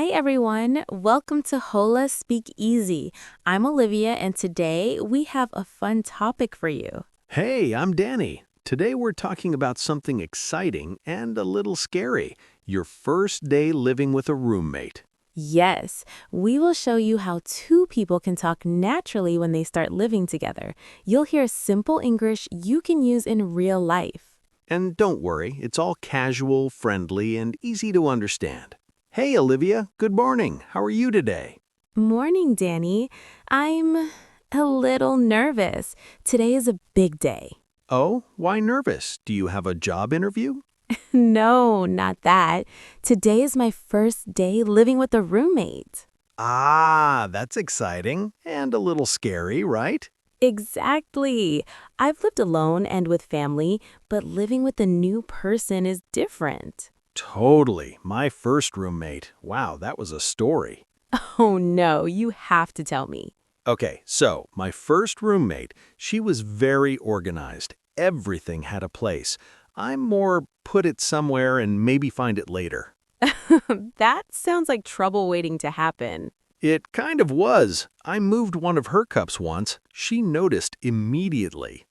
Hi, everyone. Welcome to Hola Speak Easy. I'm Olivia, and today we have a fun topic for you. Hey, I'm Danny. Today we're talking about something exciting and a little scary. Your first day living with a roommate. Yes, we will show you how two people can talk naturally when they start living together. You'll hear simple English you can use in real life. And don't worry, it's all casual, friendly, and easy to understand. Hey, Olivia, good morning. How are you today? Morning, Danny. I'm a little nervous. Today is a big day. Oh, why nervous? Do you have a job interview? No, not that. Today is my first day living with a roommate. Ah, that's exciting and a little scary, right? Exactly. I've lived alone and with family, but living with a new person is different. Totally. My first roommate. Wow, that was a story. Oh no, you have to tell me. Okay, so my first roommate, she was very organized. Everything had a place. I'm more put it somewhere and maybe find it later. That sounds like trouble waiting to happen. It kind of was. I moved one of her cups once. She noticed immediately.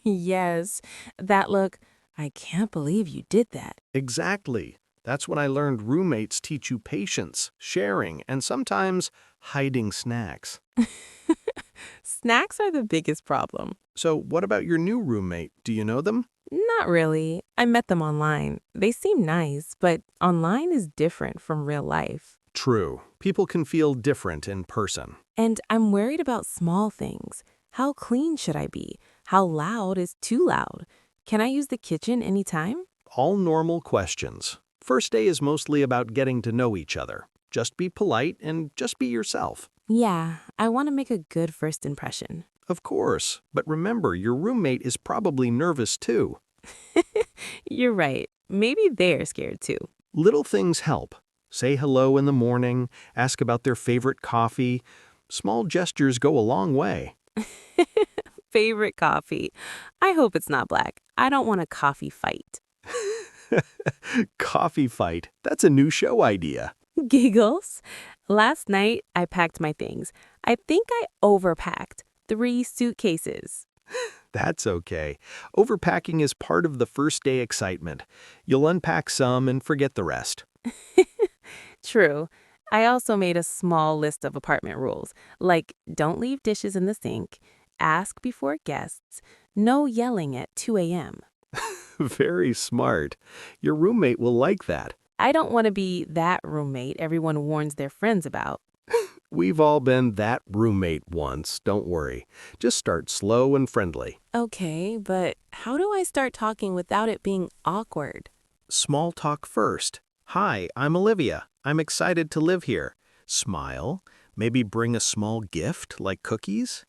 Yes, that look, I can't believe you did that. Exactly. That's when I learned roommates teach you patience, sharing, and sometimes hiding snacks. Snacks are the biggest problem. So what about your new roommate? Do you know them? Not really. I met them online. They seem nice, but online is different from real life. True. People can feel different in person. And I'm worried about small things. How clean should I be? How loud is too loud? Can I use the kitchen anytime? All normal questions. First day is mostly about getting to know each other. Just be polite and just be yourself. Yeah, I want to make a good first impression. Of course, but remember, your roommate is probably nervous too. You're right. Maybe they're scared too. Little things help. Say hello in the morning, ask about their favorite coffee. Small gestures go a long way. Favorite coffee. I hope it's not black. I don't want a coffee fight. Coffee fight. That's a new show idea. Giggles. Last night, I packed my things. I think I overpacked 3 suitcases. That's okay. Overpacking is part of the first day excitement. You'll unpack some and forget the rest. True. I also made a small list of apartment rules, like don't leave dishes in the sink, ask before guests, no yelling at 2 a.m. Very smart. Your roommate will like that. I don't want to be that roommate everyone warns their friends about. We've all been that roommate once, don't worry. Just start slow and friendly. Okay, but how do I start talking without it being awkward? Small talk first. Hi, I'm Olivia. I'm excited to live here. Smile. Maybe bring a small gift like cookies.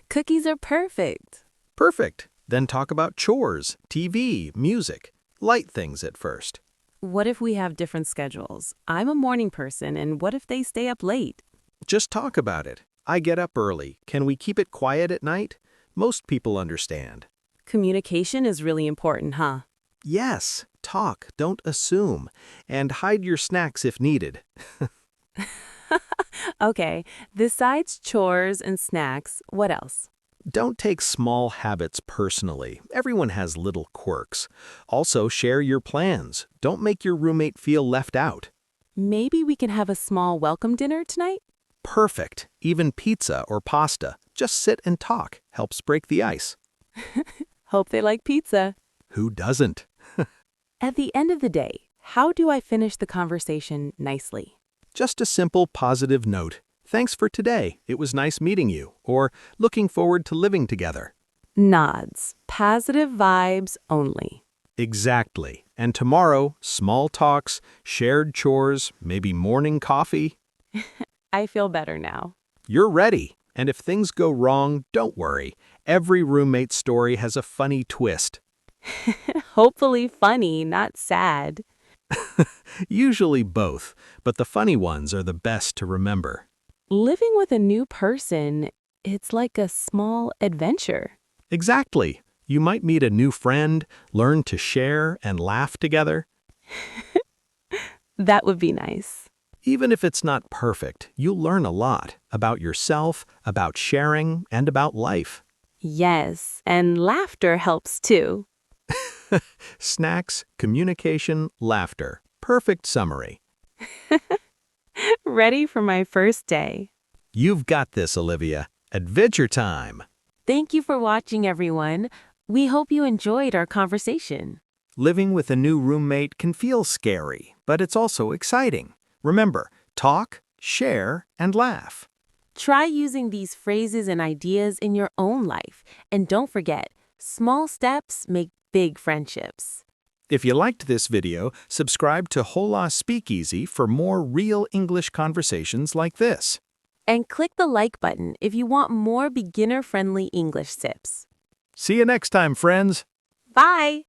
Cookies are perfect. Perfect. Then talk about chores, TV, music. Light things at first. What if we have different schedules? I'm a morning person, and what if they stay up late? Just talk about it. I get up early. Can we keep it quiet at night? Most people understand. Communication is really important, huh? Yes, talk, don't assume. And hide your snacks if needed. Okay, besides chores and snacks, what else? Don't take small habits personally. Everyone has little quirks. Also, share your plans. Don't make your roommate feel left out. Maybe we can have a small welcome dinner tonight? Perfect. Even pizza or pasta. Just sit and talk. Helps break the ice. Hope they like pizza. Who doesn't? At the end of the day, how do I finish the conversation nicely? Just a simple positive note. Thanks for today. It was nice meeting you. Or looking forward to living together. Nods. Positive vibes only. Exactly. And tomorrow, small talks, shared chores, maybe morning coffee. I feel better now. You're ready. And if things go wrong, don't worry. Every roommate story has a funny twist. Hopefully funny, not sad. Usually both, but the funny ones are the best to remember. Living with a new person, it's like a small adventure. Exactly. You might meet a new friend, learn to share, and laugh together. That would be nice. Even if it's not perfect, you'll learn a lot about yourself, about sharing, and about life. Yes, and laughter helps too. Snacks, communication, laughter. Perfect summary. Ready for my first day. You've got this, Olivia. Adventure time. Thank you for watching, everyone. We hope you enjoyed our conversation. Living with a new roommate can feel scary, but it's also exciting. Remember, talk, share, and laugh. Try using these phrases and ideas in your own life. And don't forget, small steps make big friendships. If you liked this video, subscribe to Hola Speakeasy for more real English conversations like this. And click the like button if you want more beginner-friendly English tips. See you next time, friends. Bye!